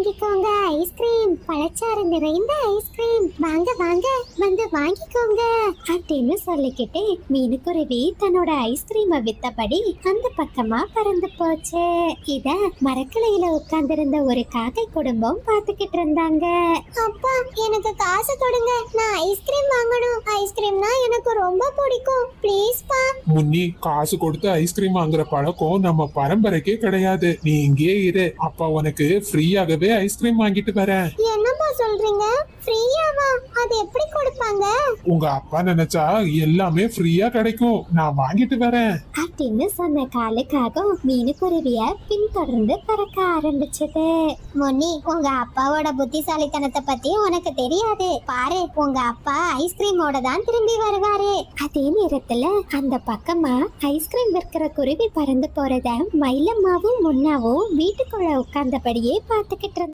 வாங்கிக்கோங்க ஐஸ்கிரீம், பழச்சாறு நிறைந்த ஐஸ்கிரீம், வாங்க வாங்க வந்து வாங்கிக்கோங்க அப்படின்னு சொல்லிக்கிட்டு மீனுக்குருவி தன்னோட ஐஸ்கிரீமை வித்தபடி அந்த பக்கமா பறந்து போச்சு. இத மரக்கிளையில உட்கார்ந்திருந்த ஒரு காக்கை குடும்பம் பார்த்துக்கிட்டு இருந்தாங்க. அப்பா, எனக்கு காசு கொடுங்க, நான் ஐஸ்கிரீம் வாங்கணும். ஐஸ்கிரீம்னா எனக்கு ரொம்ப பிடிக்கும், ப்ளீஸ் பா. முன்னி, காசு கொடுத்து ஐஸ்கிரீம் வாங்குற பழக்கம் நம்ம பரம்பரைக்கே கிடையாது. நீ இங்கே இரு, அப்பா உனக்கு ஃப்ரீயாகவே ஐஸ்கிரீம் வாங்கிட்டு வரேன். என்னப்பா சொல்றீங்க? ஃப்ரீயாவா? அது எப்படி கொடுப்பாங்க? உங்க அப்பா நினைச்சா எல்லாமே ஃப்ரீயா கிடைக்கும். நான் வாங்கிட்டு வரேன் அப்படின்னு சொன்ன காலுக்காக மீனுக்குருவிய பின்தொடர்ந்து பறக்க ஆரம்பிச்சது. முன்னி, உங்க அப்பாவோட புத்திசாலித்தனத்தை பத்தி உனக்கு தெரியாது. பாரு, உங்க அப்பா ஐஸ்கிரீமோட தான் திரும்பி வருவாரு. அதே நேரத்துல அந்த பக்கமா ஐஸ்கிரீம் விற்கிற குருவி பறந்து போறத மயிலம்மாவும் முன்னாவும் வீட்டுக்குள்ள உட்கார்ந்தபடியே பார்த்துக்கிட்டு